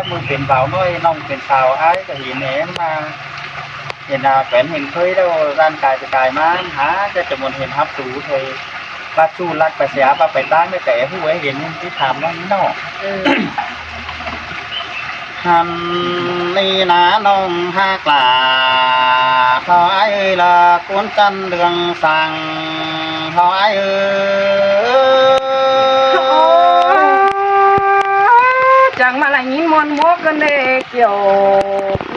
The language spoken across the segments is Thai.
มือเป็นเบาน้อยน้องเป็นสาวอ้ายก็เห็นแหนมาเห็นเป็นเห็นเคยแล้วร่างกายจะกายมาหาจะมนเห็นฮับสูเคยปัดสู้รักไปเสียปไปตั้งไม่แต่ผู้ไว้เห็นที่ทำน้องนี่เนาะฮันนี่นะน้องฮากลาขอไอ้ละกุนจันเรืองสั่งขอไอ้จังมาไหลยิ้มมวนมัวกันเด็กเกี่ยว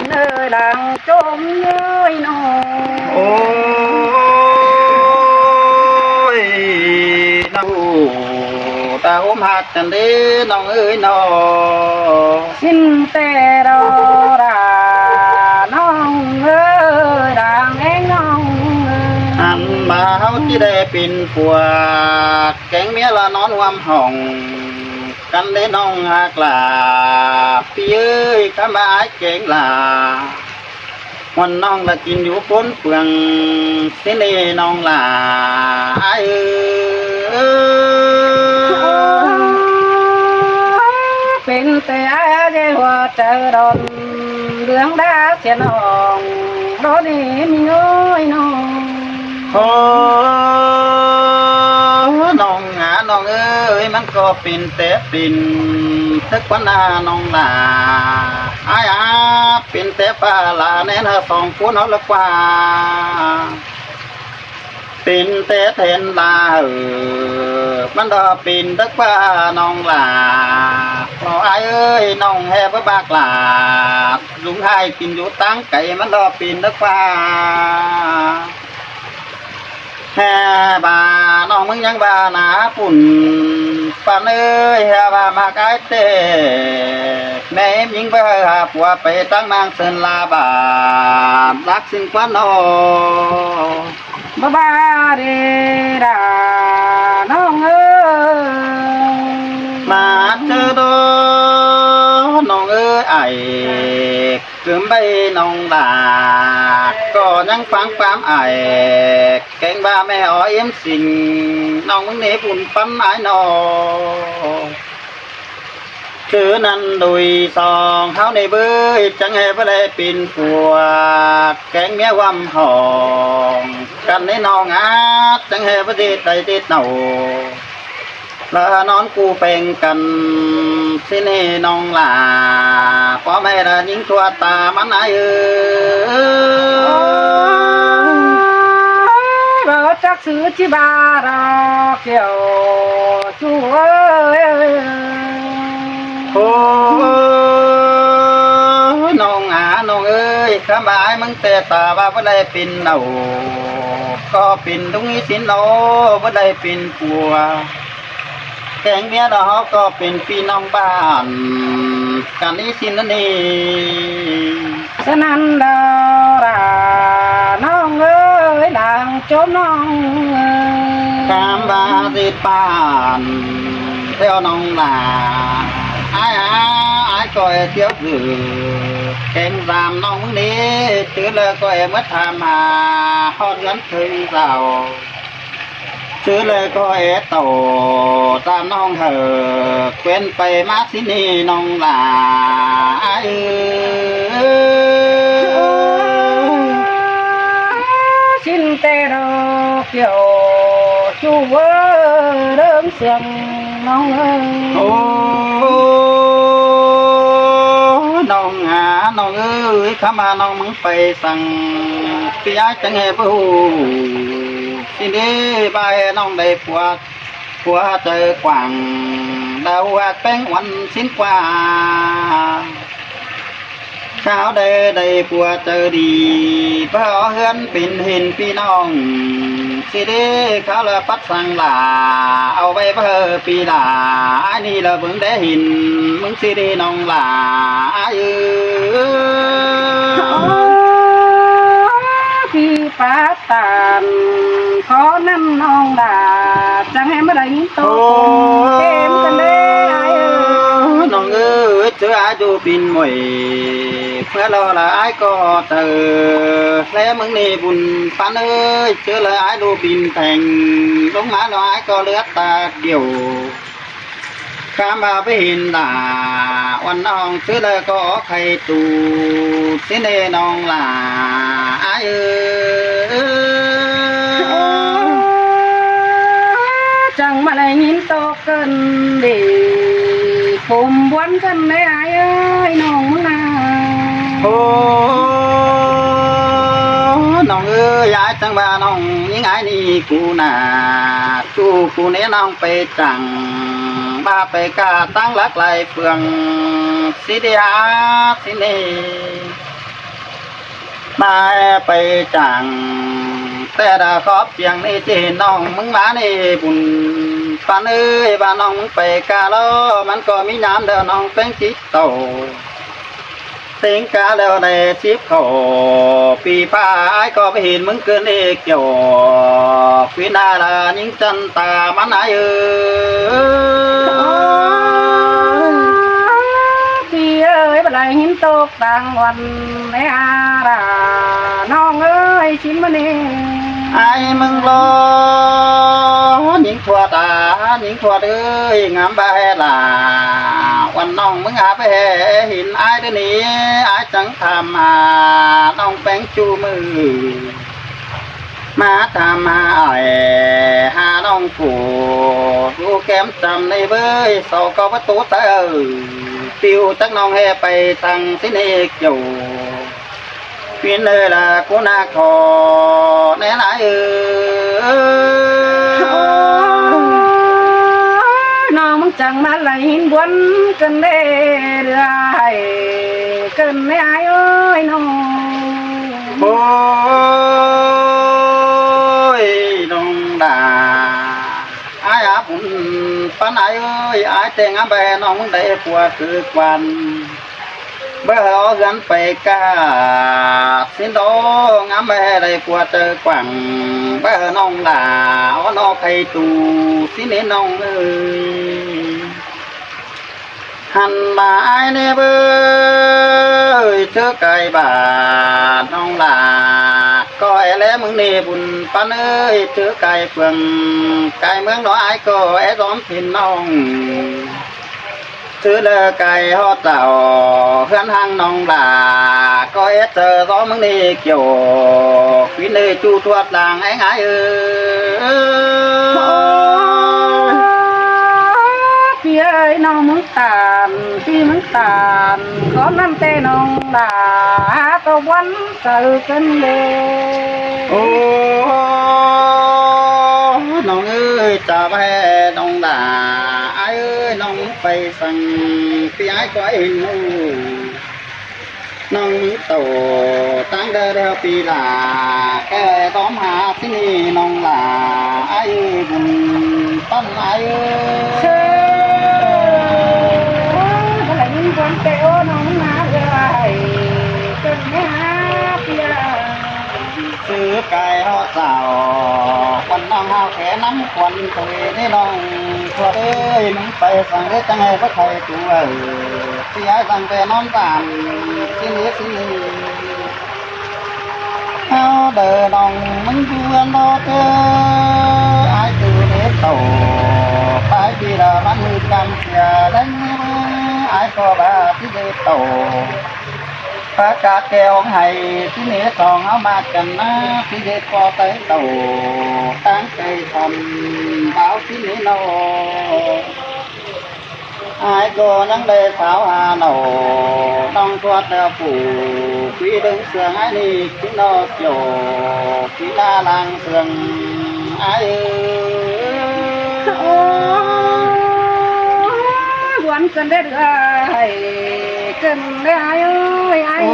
เนื้อดังจมเย้ยน้องโอ้ยน้องตาอุ้มหัดจันดีน้องเอ้ยน้องสิ้นแต่รอราน้องเอ้ยดังเองน้องอันมาเฮาที่ได้เป็นผัวแกงเมียละนอนวำห้องกันได้น้องหากลาพี่เอ้ยข้ามาไอ้เก่งลาวันน้องละกินอยู่พ้นเปลืองสิเนน้องลาไอ้เป็นแต่ไอ้เจ้าหัวใจดอนเรื่องดาเสียน้องรอดีมีเอ้ยน้องโอ้น้องหาน้องเอ้ยมันก็เป็นแต่ปิ่นสักวันหน้าน้องลาไอ้เป็นแต่ปลาลาแน่นะสองคนเอาละกว่าเป็นแต่เทนลามันดอปินตักว่าน้องลาพอไอ้เอ้ยน้องแฮบบ้ากลาลุงให้กินอยู่ตั้งไก่มันดอปินตักว่าแฮ่บาน้องมึงยังบาหนาปุ่นปานเอ้ยแฮ่บามาไกลเต้แม่ยิงไปหาผัวไปตั้งนางเสินลาบารักสิ่งควันโอบ้าเดดาน้องเอ้ยมาเจอโดน้องเอ้ยไอ้เกิมใบน้องลาก็ยังฟังความไอ้แกงบ้าแม่อ้อยเอ็มสิงน้องมึงนี่ปุ่นปั้นไอ้นอคือนั้นดุยซองเขาในเบยจังให้บ่ได้ปินผัวแกงเมียวำหองกันในน้องอาจังให้บ่ได้ได้ติดเนาแล้วนอนกูเป็นกันสิเนน้องลาพ่อแม่ละยิงตัวตามันไอเราจักซื้อจิบาราเกี่ยวช่วย โอ้น้องน้องเอ้ยข้าบายมึงแต่ตาว่าบ่ได้เป็นเนาก็เป็นตรงนี้สินโนบ่ได้เป็นผัวแกงเมียเราก็เป็นพี่น้องบ้านกันนี้สินนั่นเองฉะนั้นดาราน้องเอ้ยดังจมน้องตามบาสิปานเที่ยวน้องลาไอ้ก็เที่ยวคือแกงรามน้องมึงนี้ถือเลยก็มัดทำมาฮอดเงินถึงเราซื้อเลยก็โตตามน้องเถอเป็นไปมาสินี่น้องลาชิ้นแต่ดอกเกี่ยวชูเวอเริ่มเสียงน้องเอ้ยโอ้น้องน้องเอ้ยข้ามาน้องมึงไปสั่งพี่ย้ายจังเฮปูทีนี้ใบน้องได้ผัวเจอกว่างดาวแป้งวันสิ้นกว่าข้าวได้ผัวเจอดีเพราะเฮือนเป็นเห็นพี่น้องสิเด้เขาละปัดสั่งลาเอาไปเพื่อปีลาอันนี้ละเบิ่งได้เห็นมึงสิเด้น้องลาพี่ป้าตานขอนำน้องดาจังให้มาได้โตเต็มกันเลยน้องเอ้ยเจออายุปินมวยเพื่อรอละไอ้ก็เจอแล้วมึงนี่บุญปันเอ้ยเจอละไอ้ดูปินแต่งลงมาหน่อยก็เลือดตาเกี่ยว ข้ามมาไปเห็นด่าวันน้องซื้อเลยก็ใครตูสิเนน้องหลาอายจังมาได้ยินโตเกินดีผมวนกันได้อายเอ้ยน้องมึงนา โอ้น้องเอ้ยยายจังบ้าน้องยิ่งไอ้นี่กูน่าจูกูเนี้ยน้องไปจังบ้าไปกาตั้งหลักไหลเฟืองสิเดียสิเนมาไปจังแต่ดาขอบเพียงนี่ที่น้องมึงมานี่บุญปานเอ้ยบ้านน้องมึงไปกาแล้วมันก็มีน้ำเดินน้องเป็นจิตโตสิงกาแล้วในชิบเขาปีป้าไอ้ก็ไปเห็นมึงเกินเอกเกี่ยวปีนาลายิงจันตามันไอ้พี่เอ้ยบัดไหลหินตกต่างวันในอาดาน้องเอ้ยชิมมานี่ ไอ้มึงรอหญิงทั่วตาหญิงทั่วเอ้ยงามบ่แลาวันน้องมึงหาไปเห็นไอ้เดี๋ยวนี้ไอ้จังทำหาน้องแป้งจูมือมาทำหาไอ้หาน้องผู้ดูแก้มจำในเบ้ยสอก็ประตูเตอปิวจักน้องแห่ไปทางสิเนกอยู่phiền ơi là cô na khò né lại nó muốn chẳng mà lại hin buồn cần đê đưa hay cần mấy ai ơi nó ôi đông đà ai áp pan ai ơi ai tên áp bè nó muốn để qua cơ quan bơ gắn phải cả xin đó ngắm bè đây qua tơ quảng bơ nông là nó cây tù xin đến nông ơi hằn bà ai nè bơ chớ cài bà nông là coi lẽ mừng nè bùn pan ơi chớ cài phường cài mướn nó ai có é gióm thìn nông thứ lơ cài hót tàu khăn hang nông là có ép chờ gió mừng đi kiểu quý nơi chu tuột làng ấy ngáiพี่เอ้ยน้องมึงตานพี่มึงตานขอน้ำเต้น้องดาตะวันเกิดกันเลย โอ้น้องเอ้ยจะไปน้องด่าไอ้เอ้ยน้องไปสั่งพี่ไอ้ก็เอ็นนูน้องโตตั้งเด้อเด้อปีหลาแกต้อมหาที่นี่น้องหลาไอ้บุญต้นไอ้เอ้ย lại những con teo nó má rồi cần nghe hát kia ซื้อไก่ห่อสาววันน้องห้าวแขนน้ำควันตัวนี่น้องพอเอ้ยมึงไปสั่งได้จังไงพระไทยตัวที่ย้ายสั่งไปน้องตามที่นี้ที่นี่เอาเดินน้องมึงเพื่อนรอเธอไอ้ตัวเด็กโตไปปีละมันมือกำเสียได้เมื่อไอ้ก็บ้าที่เด็กโตประกาศแก้วให้ที่นี่สองเอามากันนะที่เด็กพอเตะโตตั้งใจทำเอาที่นี่โนไอ้ก็ยังได้สาวหาโนต้องตัวเตะผู้quý đứng sườn ai đi quý nó chỗ quý đa làng sườn ai quán cần đấy được ai cần đấy ai ơi ai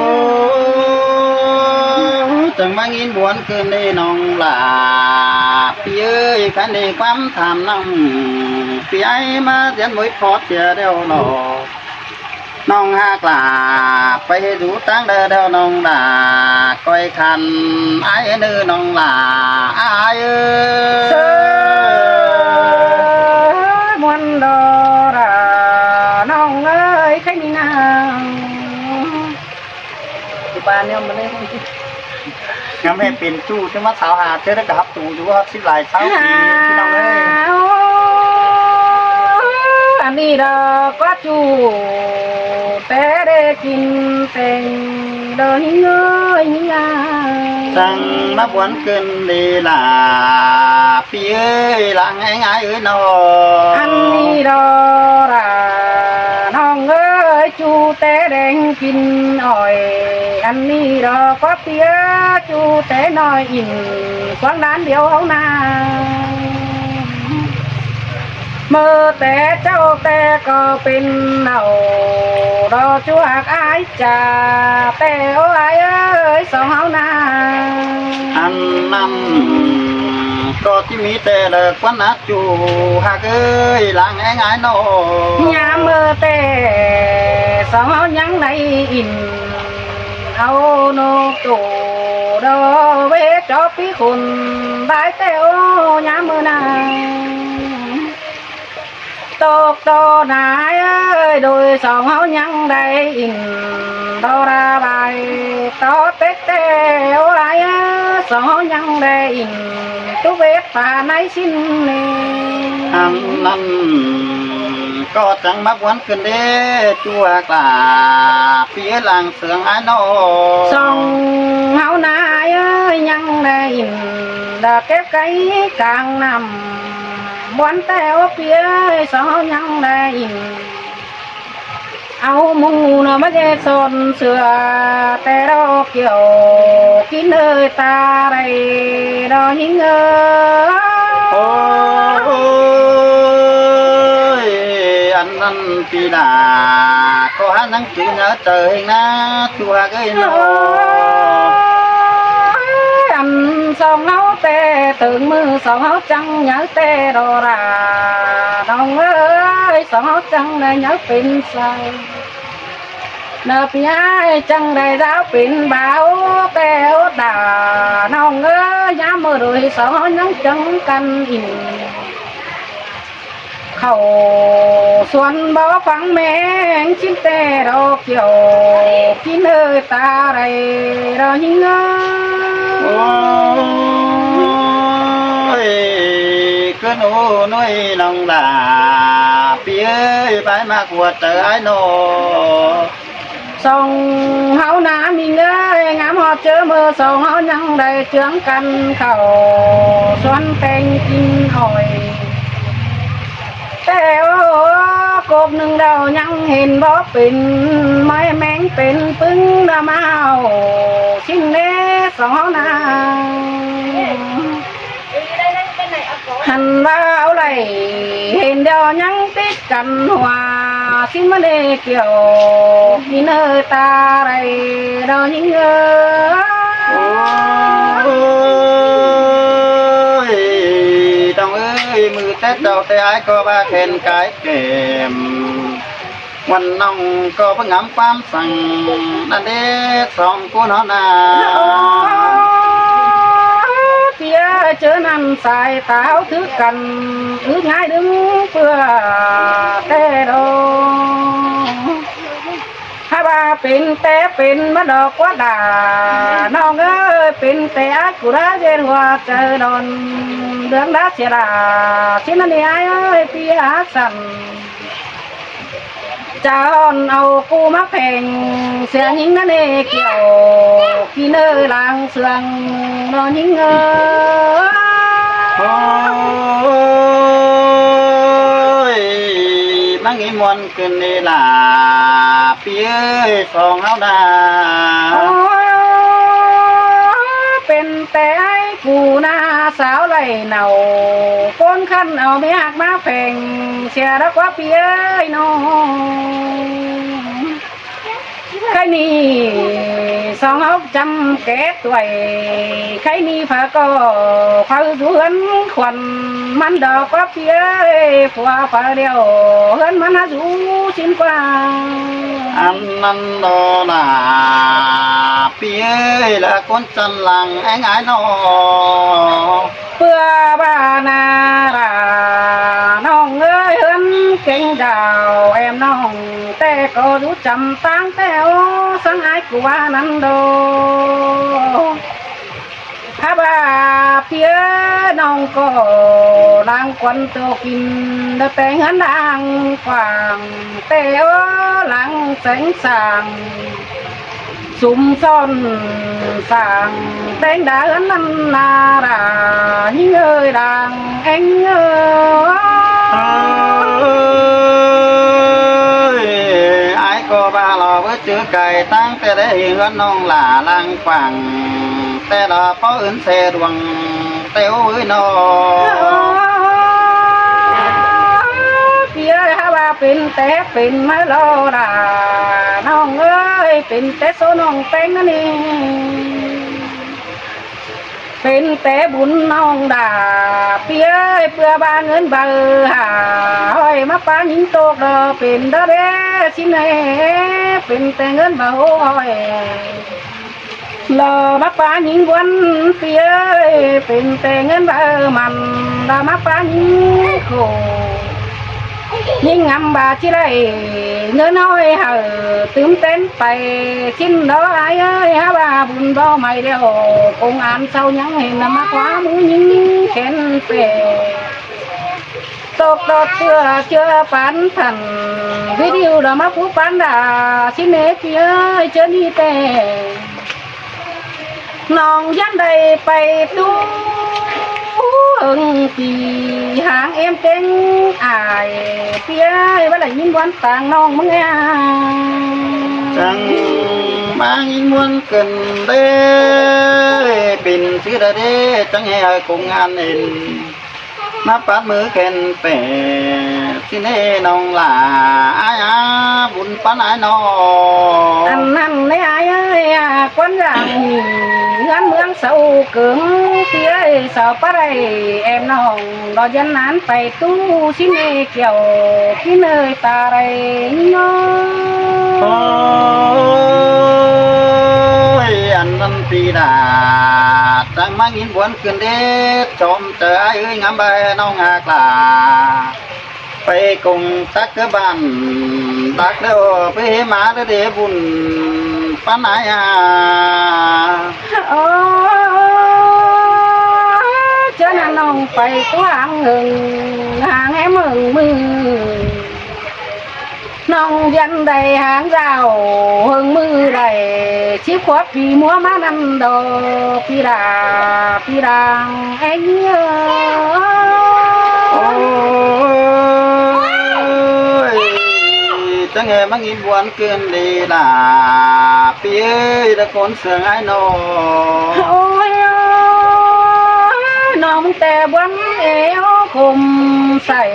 chẳng mang in buồn cơn đi nong là phía ơi cái này quắm tham nong phía ai mà dẫn mũi phót chia đeo nọ nong hạc là phải rủ táng đơ đeo nong là coi khăn ai nữ nong là ai muốn đồ là nong ơi khách đi nào thì bà nêu mà lên ngắm emเป็นจู้จังว่าสาวหาเจอได้กับตูอยู่ว่าสิบหลายสาวปีพี่น้องเอ้ย อันนี้เราก็จูแต่ได้กินแต่งเดินเงยงา sang mắt quán kinh đi là phía làng anh ai ơi nó อันนี้เราละน้องเอ้ยจูแต่แดงกินอ่อยอันนี้เราก็เปียจูแต่น้อยอินควางด้านเดียวเอานาเมื่อแต่เจ้าแต่ก็เป็นเอาเราจูหักอายจ่าแต่โอ้ยเอ้ยสองเอานา ăn năm có tí mỹ tê là quán nát chủ hạc ơi làng anh ai nó ยามเมื่อแต่สองเอายังในอินเอาโนตูดอเวจอปีคุณได้แต่โอยามเมื่อนายตกโตนายเอ้ยโดยสองเอายังได้อินดอราบายต่อเต็กแต่โอไรสองเอายังได้อินตุเวทป่าในสิ้นนี่ ăn năm có chẳng mắt quán kinh đế chua là phía làng sườn ai nó ส่องเฮานายเอ้ยยังได้ยินดาเก็บไก่กลางน้ำบวนแต่โอเปียสองเฮายังได้ยินเอาหมูเนาะมาเจสนเสือแต่เราเกี่ยวกินเอ้ยตาไรเราหิงเอ้ย ôi anh phi là có hát nắng chữ nhớ trời na chua cái nó อันสองเฮาแต่ถึงมือสองเฮาจังเหยาแต่ดอราน้องเอ้ยสองเฮาจังได้เหยาเป็นใสเนบยายจังได้ดาวเป็นบ่าวแต่โอดาน้องเอ้ยยามมือโดยสองเฮายังจังกันอินเข้าสวนบ่ฟังแมงชิ้นแต่ดอกเกี่ยวกินเอ้ยตาไรเราหิงเอ้ย ôi cứ nụ nuôi lòng là phía bãi mạc của trời ai nô ส่องเฮานามีเงยงามหอดเจอมือส่องเฮายังได้เจืองกันเข้าสวนแตงกินหอยแต่โอ้กบหนึ่งเรายังเห็นบ่เป็นไม้แมงเป็นปึ้งดามาเอาชิ้นเล่ส่องเฮานาหันว่าเอาไหลเห็นเดียวยังติดกันหัวสิ้นมาเดเกี่ยวกินเอ้ยตาไรเรายิงเอ้ย ôi đồng ơi mưa tết đầu tay ai có ba khen cái kèmวันน้องก็เพิ่งงามความสั่งนั่นเด็กสองกูนอนนา เพียเจอนั่นสายตาวถือกันถือง่ายดึงเพื่อแต่ดอกถ้าว่าเป็นแต่เป็นมาดอกว่าด่าน้องเอ้ยเป็นแต่กูได้เจนว่าเจอดอนเดืองได้เสียดาชิ้นนั้นนี่ไอ้เอ้ยเพียสั่นจะอ่อนเอากูมาแพงเสียหิงนั่นเองเกี่ยวกินเอ้ยลางเสืองนอนหิงเอ้ย ôi mang nghĩ muôn cơn đi là phía song áo đà โอ้ยเป็นแต่ไอ้กูหน้าสาวไหลเหนาก้นขั้นเอาไม่หักมาแพงเสียแล้วกว่าเปียไอ้น้องใครนี่สองเอาจำแก่ตัวใครนี่พาก็พาสวนขวัญมันดอกก็เพียผัวพาเดียวเฮินมันหาสูชินกว่า anh ăn đó là phía là con chân làng anh ái nó เพื่อบ้านาราน้องเอ้ยเฮินเก่งดาวแอมน้องแต่ก็รู้จำตั้งแต่โอสังไอ้กูว่านั้นโด ถ้าว่าเพียน้องก็ล้างควันตัวกินแต่งหันนางกว่างแต่หลังแสงสางสุ่มซ่อนสั่งแต่งđã năm là những ơi đàn anh ơi ai có ba lò với chữ cày tăng te để hiện hơn non là lang quảng te là phó ứng xe đường téo với nó phía ha ba pin té pin mới lo đà non ơi pin té số non tên nó điเป็นแต่บุญน้องดาเปียเพื่อบานเงินเบอร์หาห้อยมาป้ายิงโตกดอเป็นดอเดสิเนเป็นแต่เงินเบอร์ห้อยรอมาป้ายิงวันเปียเป็นแต่เงินเบอร์มันรอมาป้ายิงโคยิงงำบาชิไรเนื้อน้อยหาตื่นเต้นไปชิ้นđó ai ơi há bà buồn bao mày đeo công an sau nhắn hình là má quá mũi những khen về tốt đọt chưa bán thần video đó má phú bán đã xin nế kia ơi chớ đi tè nòng dán đầy bay tu thì hàng em tên ai phía với lại những quán tàng non mới nghe chẳng mang muốn cần đê bình chứ đã đê chẳng nghe cùng ăn in má phát mưa khen bể xin nê nông là ai á buồn bán ai nó ăn lấy ai ơi quán rằng ngắn mương sâu cứng phía sợ phát đây em nòng đò dân án phải tu xin nê kiểu cái nơi ta đây ôi anh ăn pì đà chẳng mang in buồn cần đê chôm chờ ai ơi ngắm bay nó ngạc là phải cùng tác cơ bản tác đâu phải má để buồn bán ai chớ là nông phải có hàng em mừng nông dân đầy hàng rào hương mưa đầy chiếc khoác vì múa má năm đồ phi đàng anh chẳng hề mang in buồn cơn đi là phía đã con sương ai nô ôi nông tè bắn éo cùng say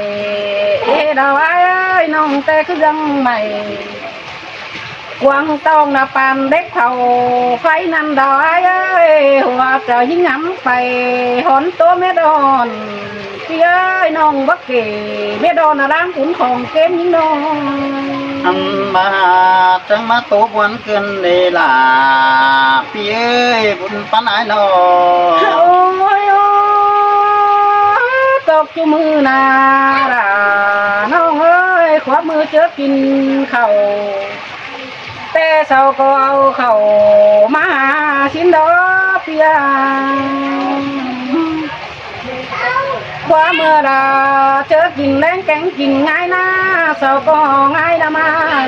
đâu ai ơi nông tè cứ dâng mày quăng tông là pan đếch thầu phái năm đâu ai ơi hòa trời những ngắm phải hòn tố mé đòn phía ơi nông bất kỳ mé đòn là đang cũng còn kém những đòn anh mà chẳng má tố buồn cơn đi là phía buồn bán ai nô ôi tóc cho mưa nà là nông ơi khóa mưa chớ kinh khẩu té sau có khẩu má xin đó phía quá mưa là chớ kinh lên cánh kinh ngay na sau có ngay là má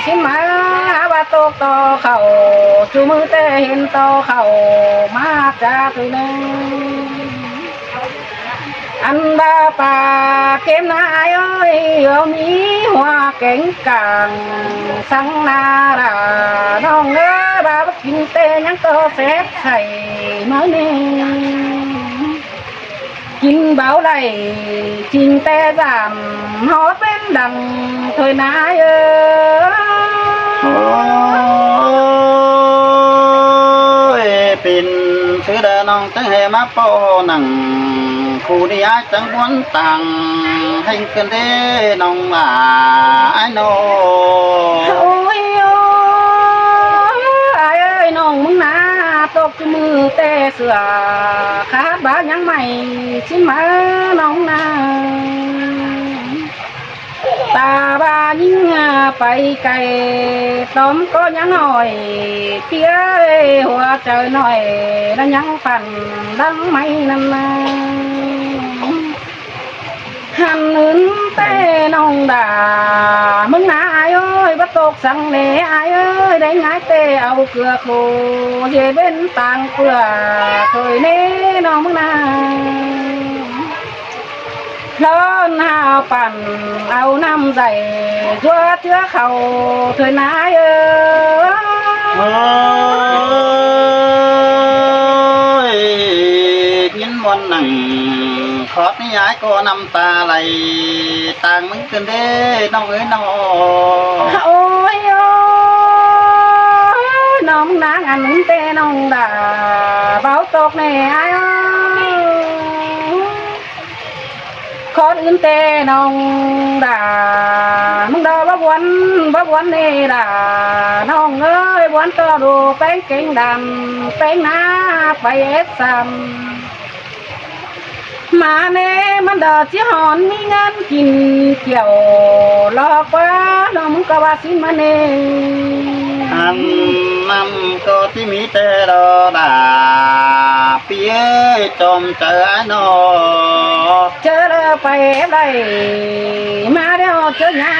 xin má ba tô to khẩu chú mưa té hiện to khẩu má cha tôi lên anh ba bà kem na ai ơi ôm ý hoa cánh càng sang na là non ơi ba bắt kinh tê nhắn tô phép thầy mới nên kinh báo này kinh tê giảm hót bên đằng thôi nái ơi pin thứ đà non chẳng hề má po nằng khu đi ai chẳng muốn tàng hành cơn đê nông mà ai nô ôi ai ơi nông muốn ná tốt cho mưa tê sửa khá bá nhắn mày xin má nông na ตาบายิ่งไปไกลต้มก็ยังหน่อยเพี้ยหัวใจหน่อยแล้วยังปั่นดังไม่นานหันนึนเต้น้องด่ามึงนาอายเอ้ยบัดตกสังเนอายเอ้ยได้ง่ายเต้เอาเกลือโคเย่เป็นต่างเกลือเคยเน่น้องมึงนาร้อนหาวปั่นเอาน้ำใส่ชั่วเชื้อเขาเคยนายโอ้ยยินวันหนังขอนิยายก็น้ำตาไหลต่างมึงกันเด้น้องเอ้ยน้อง โอ้ยโอ้ยน้องนางอันเต้น้องด่าเบาตกในอายคนอื่นเต้น้องด่ามึงด่าบ่วนนี่ด่าน้องเอ้ยวนก็ดูแป้งเก่งดำแป้งหน้าไปเอ็ดซ้ำมาเน่มันดอดที่หอนมีเงินกินเกี่ยวหลอกว่าน้องมึงก็ว่าสิมาเน่อันนั้นก็ที่มีแต่รอดาเปียจอมเจอไอ้นอเจอแล้วไปได้มาเดี๋ยวเจอหน้า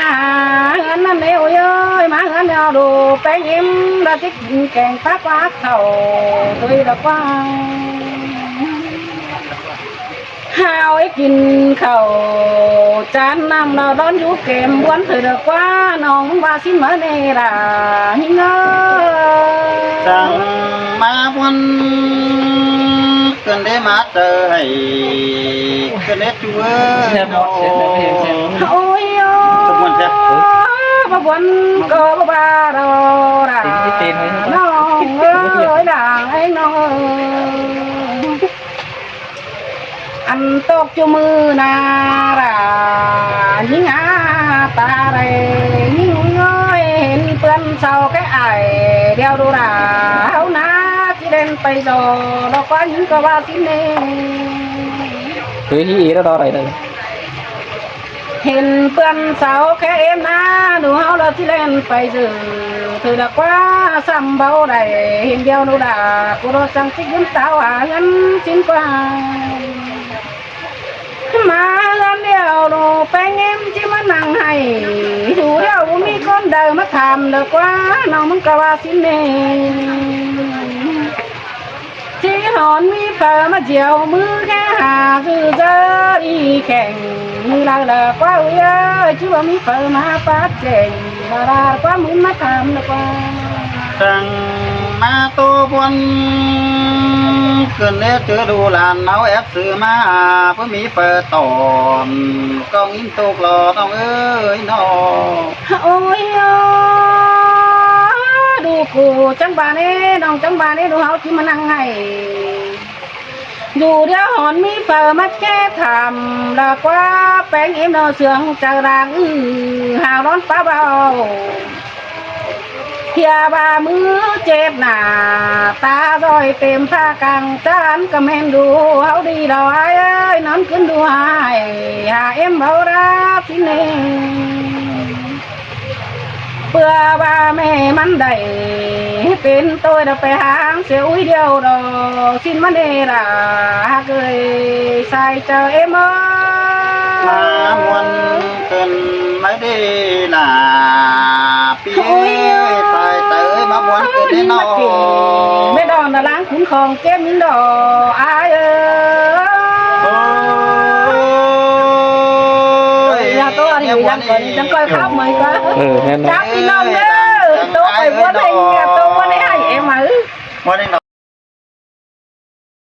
เงินนั่นเดียวเย้ยมาเงินเดียวดูไปยิ้มเราจะกินแกงปลาปลาเขาตุยดอกว่าหาวไอ้กินข้าวจานน้ำเราร้อนอยู่เกมวันเถิดกว่าน้องว่าสิมาเนร่าหิงจังมาวันเกินได้มาเจอให้เกินได้ชัวโอ้ยโอ้บ่วันก็บ่บาดอร่าน้องเอ้ยด่างไอ้น้องอันตกจูมือนารายิงอาตาเรยิงง้อยเห็นเปื้อนเศร้าแค่ไอเดียวดูราเฮานาที่เดินไปโดดอกว่ายิงก็ว่าสิเน่คือที่đó đó rồi đây เห็นเปื้อนเศร้าแค่เอ็มนาดูเฮาเราที่เล่นไปสื่อถือดอกว่าซ้ำเบาได้เห็นเดียวดูรากูรอจังสิยิ้มสาวหาเงินชิ้นกว่ามาเงินเดียวดูไปเงี้ยที่มันนั่งให้ดูเดียวมีคนเดินมาทำเด็กว่าน้องมึงก็ว่าสิเน่ที่หอนมีเปิดมาเจียวมือแค่หาคือเจอดีแข่งมือเราเด็กว่าเอ้ยชื่อว่ามีเปิดมาปัดเจงดาราว่ามึงมาทำเด็กว่าจังมาตัวบนเกินเนื้อเจอดูลานเอาแอบซื้อมาเพื่อมีเปิดตอนกองอินตุกหล่อต้องเอ้ยนอโอ้ยดูกูจังบาเน่น้องจังบาเน่ดูเขาที่มานั่งให้อยู่เดี๋ยวหอนมีเปิดมาแก้ทำแล้วว่าแป้งเอ็มเราเสืองจะรังหาร้อนป้าเบาเทียบามือเจ็บหนาตาซอยเต็มผ้ากางจานก็แม่นดูเขาดีดอยนอนขึ้นดูหายหาเอ็มเบารับสิเน่เพื่อบาแม่มันได้เป็นตัวเดไปหางเสียอุ้ยเดียวดอสิ้นมันเดร่าเคยใส่เจอเอ็มมาวนเกินไม่ได้ล่ะปีตายเตยมาวนเกินได้นอไม่ดอนดาล้างขุนของเก็บมินดออายอย่าตัวที่ยังก่อนจังก้อยข้าวเหมือนกันจับพี่น้องเด้อตัวไปวนให้ตัววนให้เอ็มมา